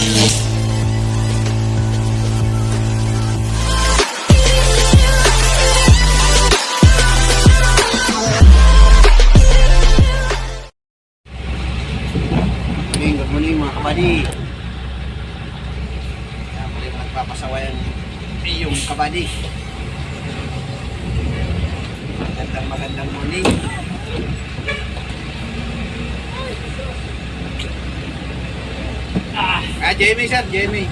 Good morning mga kabady. Muli mo nagpapasawayan iyong kabady. Magandang morning. Jamie sir, Jamie.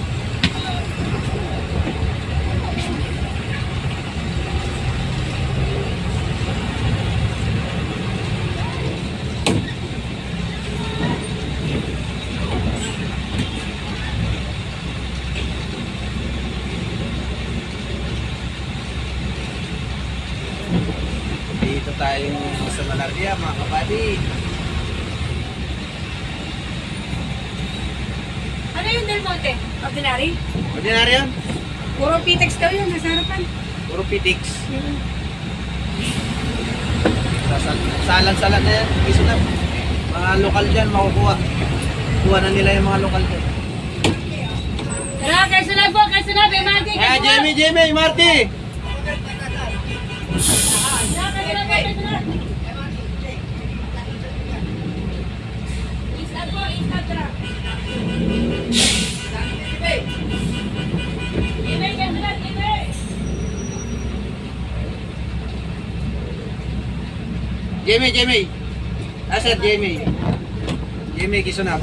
Dito tayo sa Malardia mga kabady. Ano yung Del Monte? Ordinary? Ordinary yan? Puro Pitex daw yun, nasa harapan. Puro pitix. Salan-salan na yan. Piso na. Mga lokal dyan makukuha. Kuha na nila yung mga lokal dyan. Tara, kasunod po, kasunod. Marty, kasunod. Jamie, Marty! Instant po, instant tara. Email, kasunod, email. Jamie. Sir, Jamie. Jamie, kisunap.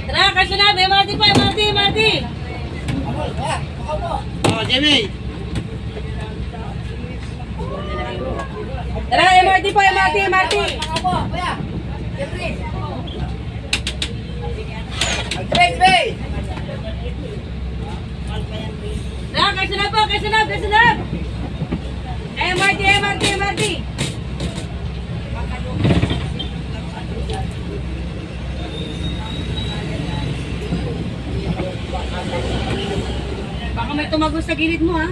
Tara, kasunod. Marty po, Marty. Oh, Jamie. Tara, MRT po, MRT. Tara, kasunod po, kasunod. MRT. Baka may tumagos sa gilid mo, ha?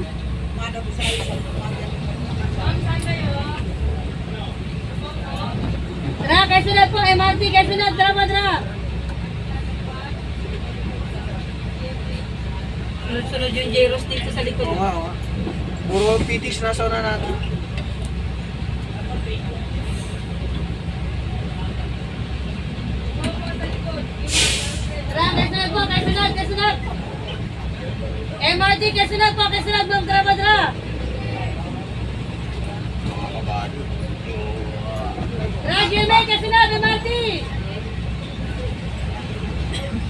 Tara, kasunod po, MRT, kasunod, dra. Sunod yung J-Ross dito sa likod. Oo nga. Puro pitix na sa una natin. Tara, kasunod po, kasunod. MRT, kasunod po, ma'am, dra. Tara, Jimmy, kasunod, MRT.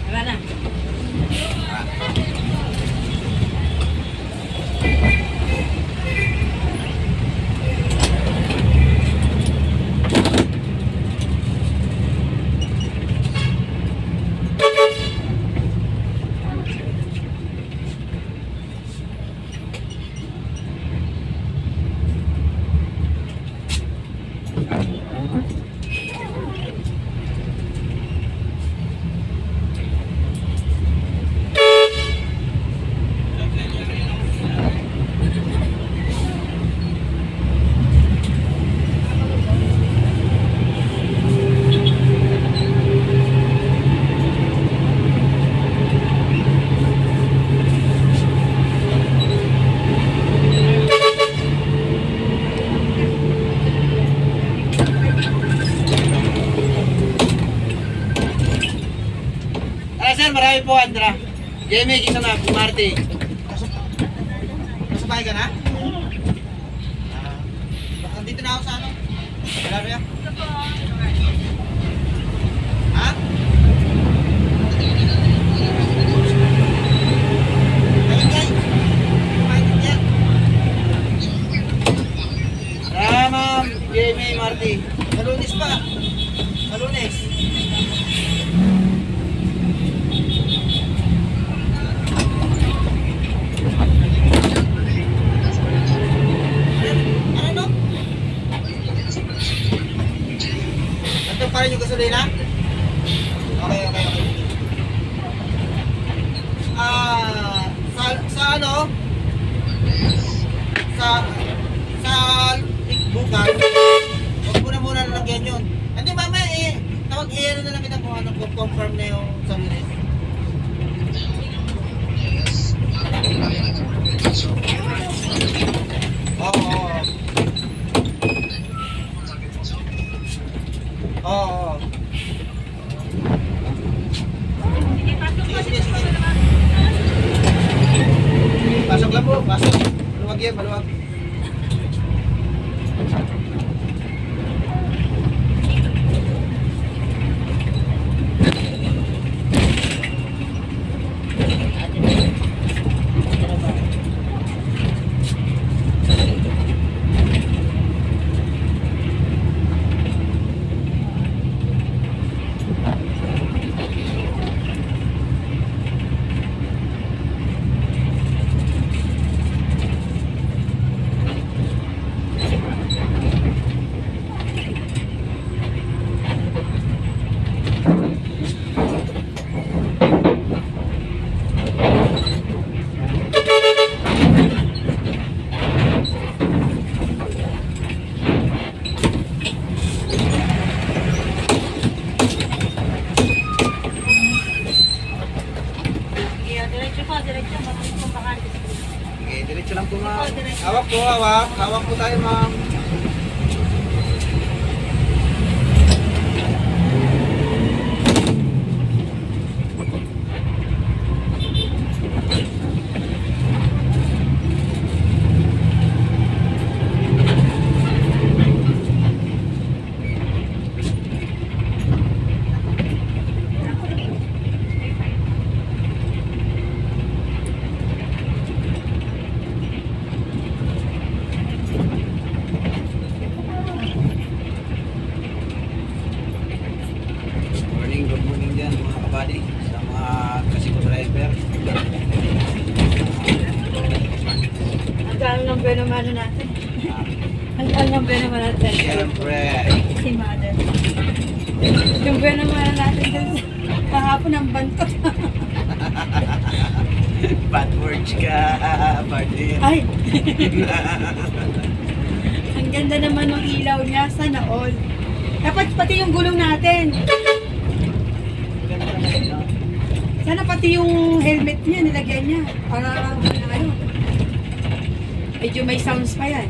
Tara na. Sir, marami po, Andra. Jamie, kisunap, Marty. Kasabay ka na? Dito na ako sa ano? Marami yan? Ha? Ma'am, Jamie, Marty. Sa Lunes pa. Sa Lunes. Pa rin yung gasolina? Okay. sa ano, sa bukas, huwag mo na muna lalagyan yun. Hindi mamaya tawag ano na lang kita kung ano, kung confirm na yung sarili. Oo. Oo. Sige, pasok po. Sige, sige. Pasok lang po, pasok. Maluwag yan, maluwag. Sige, diretso po, diretso. Mabilis po bakante. Okay, diretso lang po ma'am. Hawak po, hawak. Hawak po tayo ma'am. Good morning dyan mga kabady sa mga kasiko driver. Ang ng benomano natin. Ang ng benomano natin. Siyempre, Si Mother. Yung benomano natin dun kahapon ang bantot. bad words ka, partner. Ay! Ang ganda naman ng ilaw niya. Sana all. Dapat pati yung gulong natin. Sana pati yung helmet niya, nilagyan niya. Para, ano, medyo may sounds pa yan.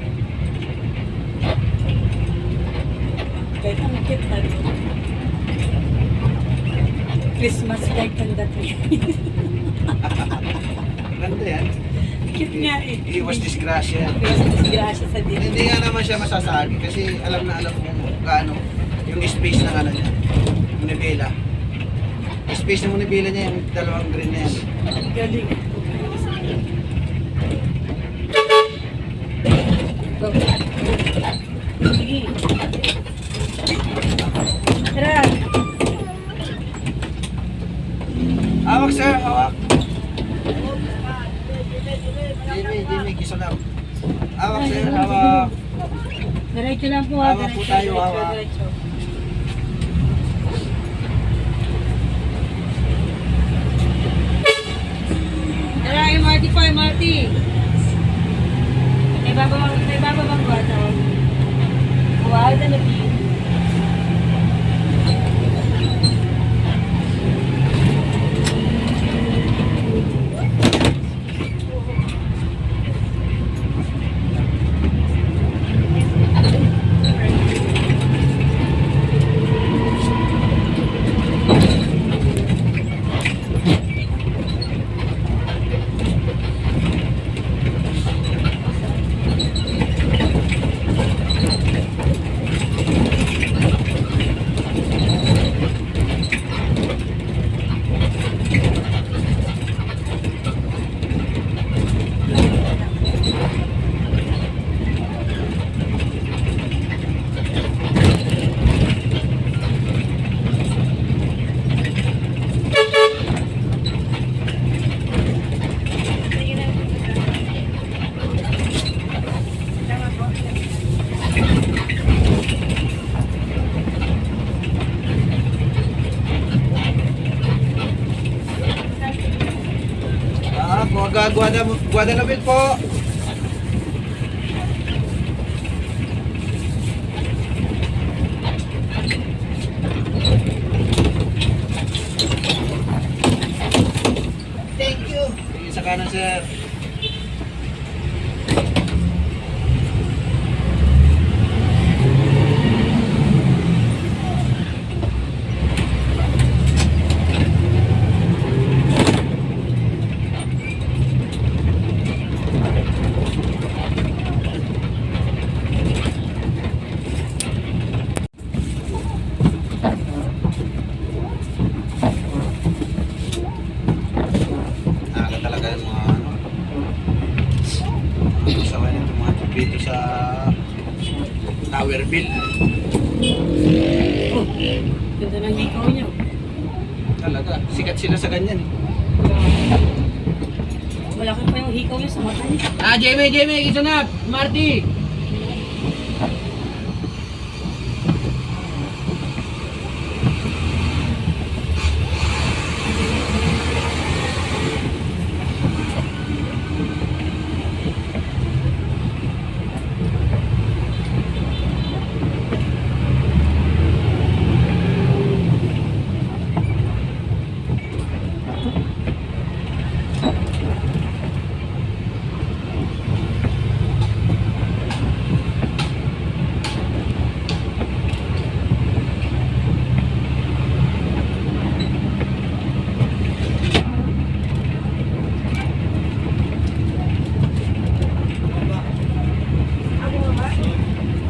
Kahit ang cute na rin. Christmas light ang dating. Ganda yan. Cute nga eh. Iwas disgrasya. Gracias sa din. Hindi nga naman siya masasagi kasi alam na alam mo gaano yung space ng ano niya. Yung nibela. Yung space ng nibela niya, yung dalawang green na yan. Galing. Go. Sige. Tara. Hawak sir, hawak. Jimmy, kisunap. Hawak sir, hawak. Diretso lang po. Hawak po tayo, hawak. Diretso. Tara, MRT po, MRT. May bababang bata. Wow, na lagi. Guadalupe po. Thank you. Sige sa kanan, sir. Aga talaga yung mga ano. Sa kanya itong mga dito sa Tower Bill. Oh, ganda ng hikaw niyo. Talaga, sikat sila sa ganyan. Malaki pa yung hikaw niya sa mata niya. Jamie, isa na! Marty!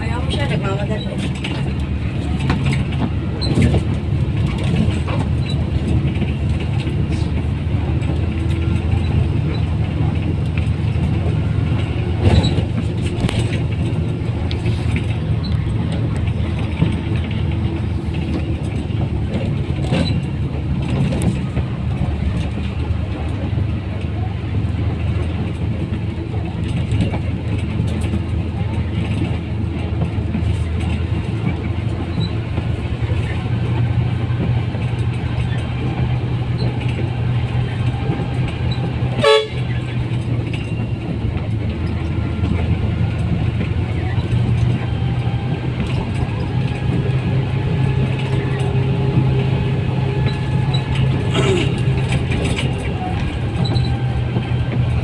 Ayaw mo siya, nagmamadali.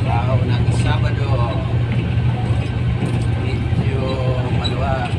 Araw ng Sabado. Medyo maluwag.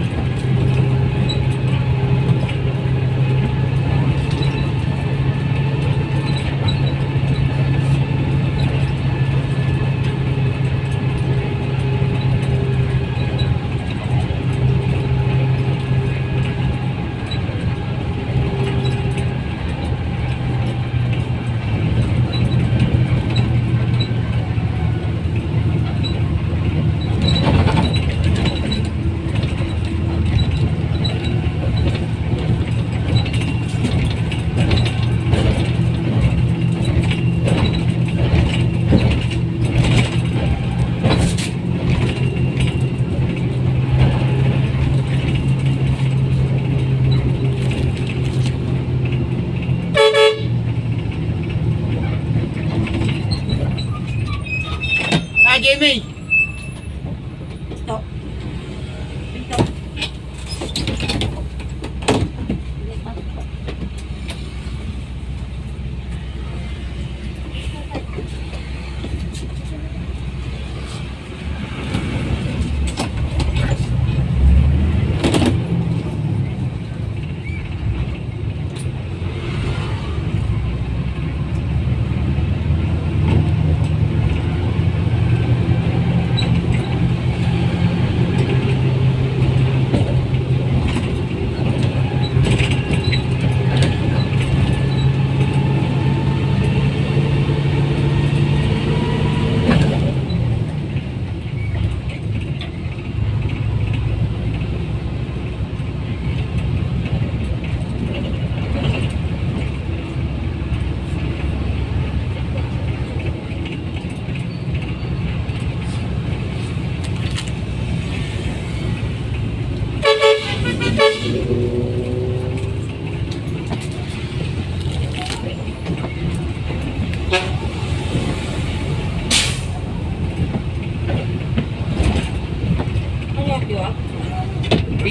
Jamie! Ito. Ito.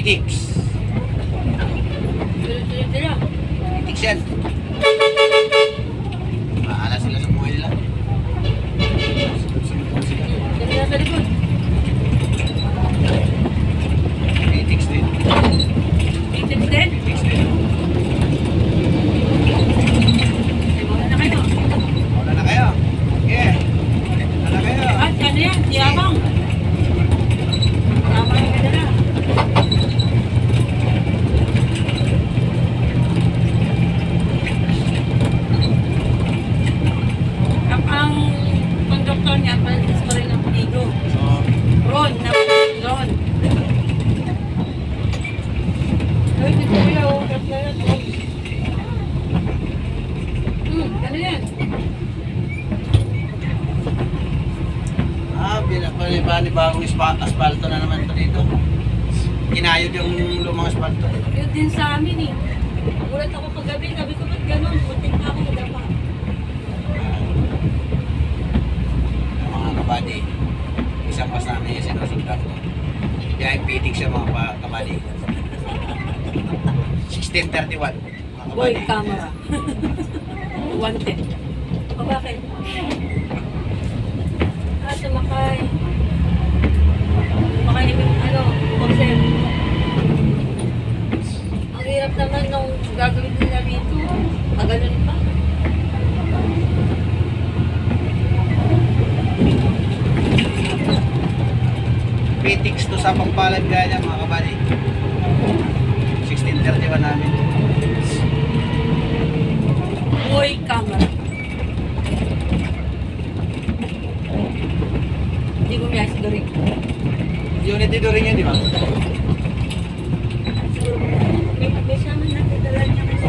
Pitix. Tira. Pitix yan. Maala sila sa buhay nila. Tira sa likod. Pitix din. Pitix din. Pitix din. Wala na kayo. Wala na kayo. Okay. Wala na kayo. At ano yan? Yabang. Yabang yung kadala. Ang konduktor niya, palantis ko rin ang pigo. So, Ron, na Ron. Ay, dito kuya, oh. Tapos na yan, oh. Ano yan? panibagong asfalto na naman to dito. Kinayod yung lumang asfalto. Yun din sa amin eh. Nagulat ako kagabi, sabi ko ba't ganun? Muntik na ako magapa. Mga kabady, isang pas namin yung sinusundan ko. Kaya ipitik siya mga kabady. 1631 mga Boy, kabady. camera. Wanted. O bakit? Sumakay. Sumakay yung ano, concept. Ang hirap naman nung gagawin nila rito. Ganun pa. Pitix to sa Pampalan ganyan mga kabady. 1631 namin. Boy, camera. Hindi ko may si Doring. Unity do rin yan, di ba? Siguro, may sama natin dala niya kasi.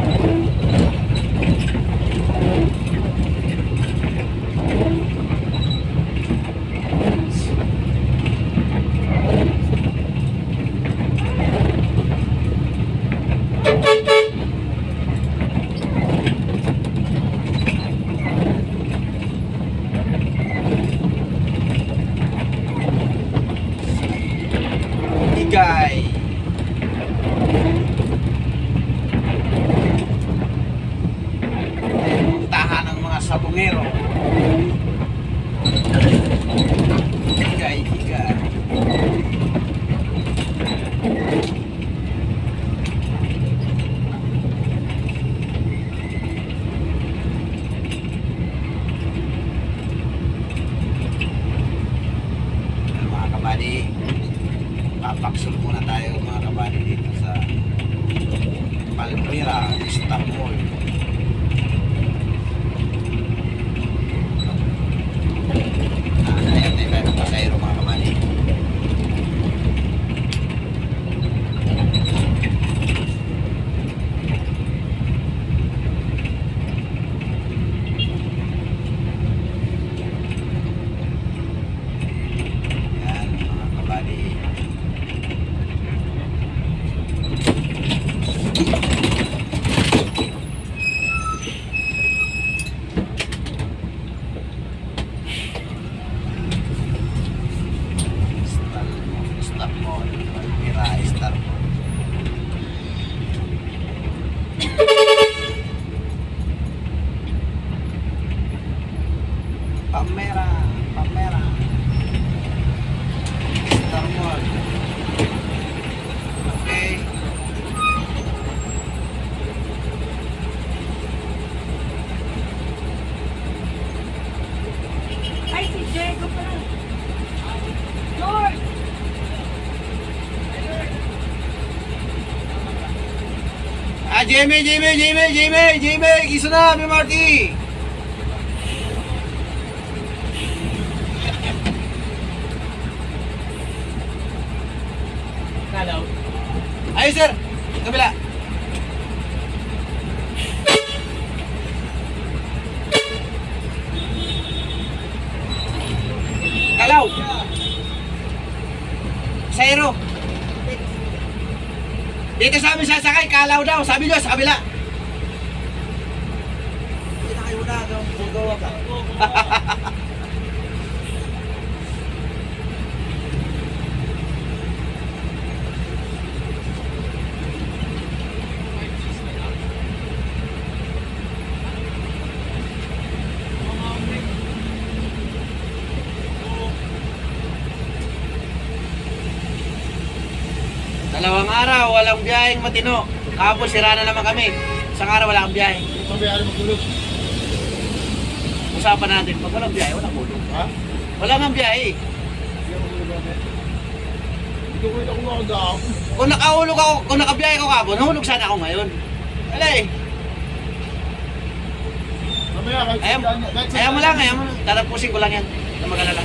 Igay. Tahan ng mga sabungero. Igay, igay. Mga kabady, papaksol muna tayo mga kabady dito sa Palmira, Istanbul. Ayan tayo ng pasayro mga kabady. Ayan mga kabady. Istanbul, Palmira, Istanbul. Palmira, Palmira. Istanbul. Okay. Ay, si Diego pala. Lord! Jamie, isa na, Marty. Hello. Ayun, sir. Kabila. Kalaw. Sayro. Dito sa amin sasakay, kalaw daw. Sabi nyo, sa kabila. Hindi na kayo na. Gawa ka. araw, walang biyaheng matino. Kahapon, sira na naman kami. Isang araw, wala kang biyahe. Mabayari magulog. Usapan natin, pag walang biyahe, walang hulog. Ha? Wala nga biyahe. Hindi ako magulog ako. Hindi ko ito kumakagahapon. Kung nakahulog ako, kung nakabiyahe ko kahapon, nahulog sana ako ngayon. Wala eh. Mamaya, Ayaw mo lang, ayaw mo. Tatapusin ko lang yan. Na mag-alala.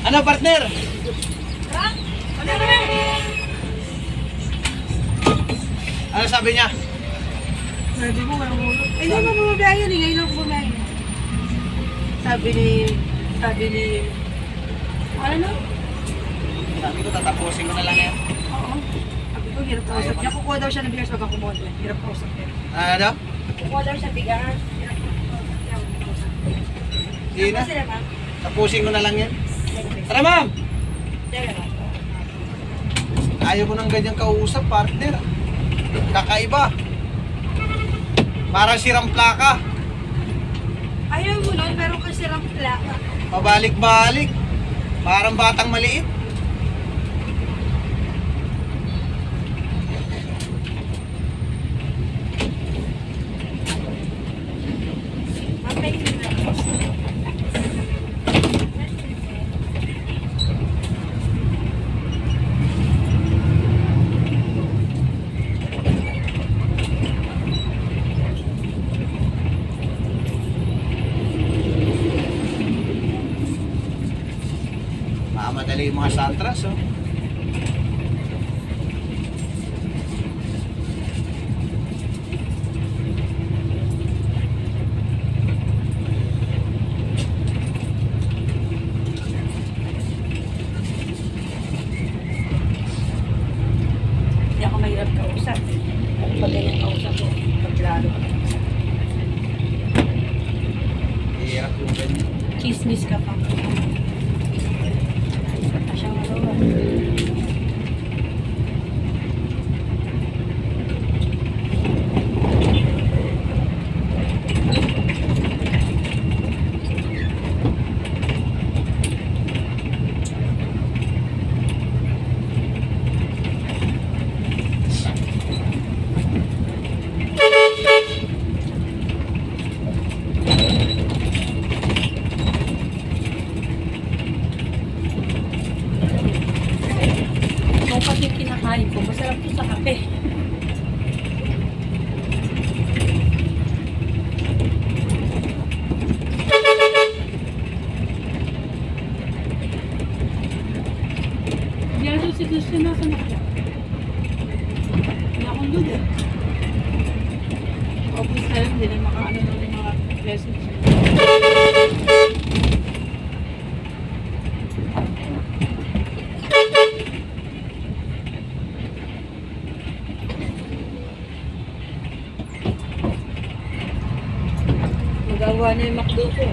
Ano partner? Ha? Ano naman? Ano sabi niya? Sabi mo, walang hulog. Eh, hindi mo bumabiyahe yun. Ngayon lang bumabiyahe. Sabi ni, ano? Sabi ko tatapusin ko na lang yan. Oo. Sabi ko, hirap kausap niya. Kukuha daw siya ng bigas pag ako mo. Hirap kausap niya. Ano? Kukuha daw siya ng bigas. Hirap kausap. Sige na. Sila ba? Tapusin ko na lang yan. Tara ma'am! Sila ba? Ayaw ko ng ganyang kausap partner. Kakaiba. Parang sirang plaka. Ayaw mo nun, pero kasi lang plaka. Pabalik-balik. Parang batang maliit. Mamay ko na. Madali yung mga santras, oh. Hindi ako mahirap kausap. Pag ganyan kausap ko, paglaro. Hirap yung ganyan. Chismis ka pa. Siya nga daw. Kung pati kinakain ko, masarap to sa kape. Diyan si Christian nasa nakala. Hindi akong doon eh. Obvious na lang, hindi na makaano ng mga lessons. Magawa na yung McDo ko.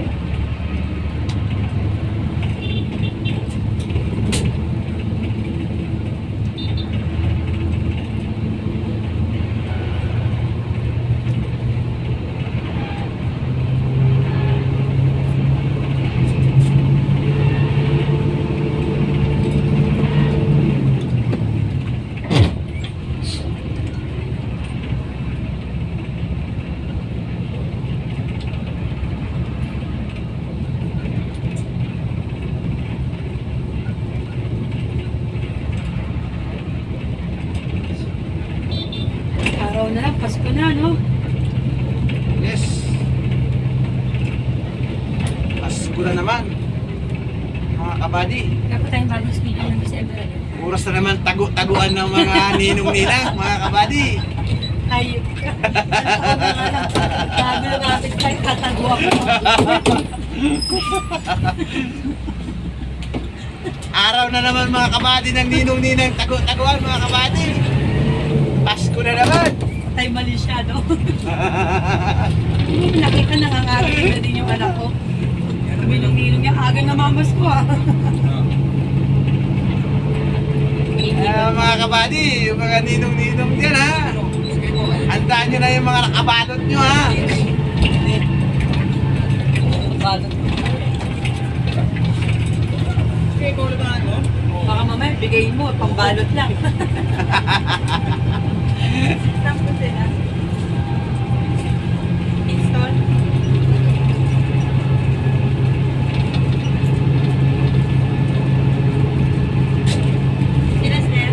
Araw na lang, Pasko na, no? Yes. Pasko na naman. Mga kabady. Dapat tayong bagong speaking ng December. Oras na naman tagu-taguan ng mga ninong-nina, mga kabady. Hayop ka. Sabi na natin tayo, tatago ako. Araw na naman mga kabady ng ninong-ninang tagu-taguan, mga kabady. Pasko na naman. anti-mali siya, no? Nakita nangangagay na din yung anak ko. Sabi nung ninong niya, aga na mamas ko ah. Mga kabady, yung mga ninong-ninong dyan ha. Handaan nyo na yung mga nakabalot nyo ha. Baka mamaya, bigayin mo, pambalot lang. Tapos sila. Install. Sila, sir.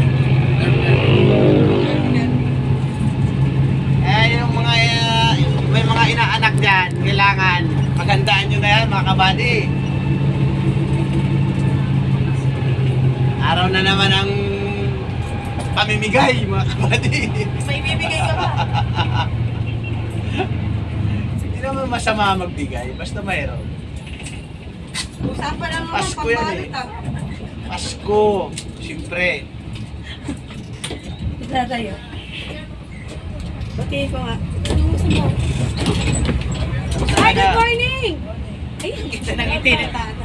Yung mga, may mga inaanak dyan, kailangan magandaan nyo na yan mga kabady. Araw na naman ang pamimigay mga kabady. May bibigay ka ba? Hindi naman masama magbigay, basta mayroon. Usapan lang naman, Pasko yan pambalot eh. ah. Pasko, siyempre. Ito tayo. Batiin ko nga. Hi, good morning! Ayun, ganda ng ngiti na tata.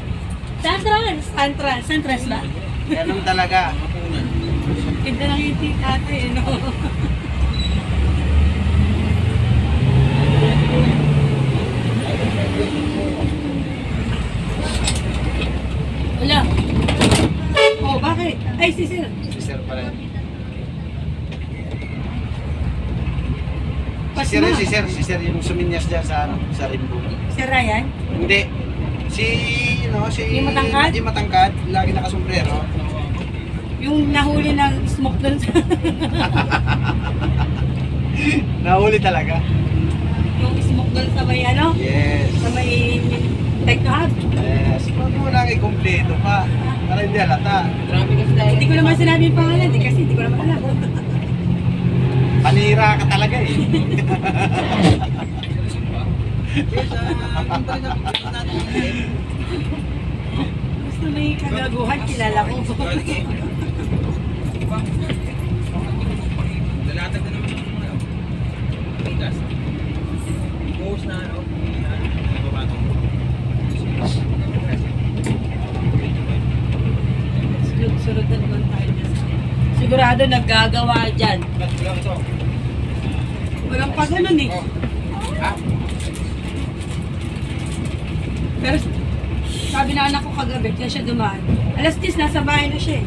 Santrans! Santrans. Santrans ba? Ganun talaga. Ganda ng ngiti tata eh, no? Wala. Oh, bakit? Ay, si sir. Si Sir pa rin. Pasma. Si Sir yung suminyas dyan sa, ano, sa Rimbo. Si Ryan? Hindi. Si, Yung matangkad? Yung matangkad, lagi nakasombrero. Yung nahuli ng smoke doon sa... Nahuli talaga. yung smoke doon sa may ano? Yes. Sa may Techno Hub. Yes. Huwag mo lang i-kompleto pa. Para hindi halata. Hindi ko naman sinabi yung pangalan eh, kasi hindi ko naman alam. Panira ka talaga eh. Gusto may kagaguhan, kilala ko. Dalatag na naman ako na. Pitas. Post na ano. Sunod na naman tayo dyan. Sigurado naggagawa dyan. Walang pa ganun eh. Pero sabi na anak ko kagabi, kaya siya dumaan. Alas 10, nasa bahay na siya eh.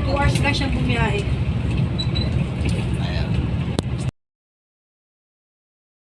2 hours lang siyang bumiyahe.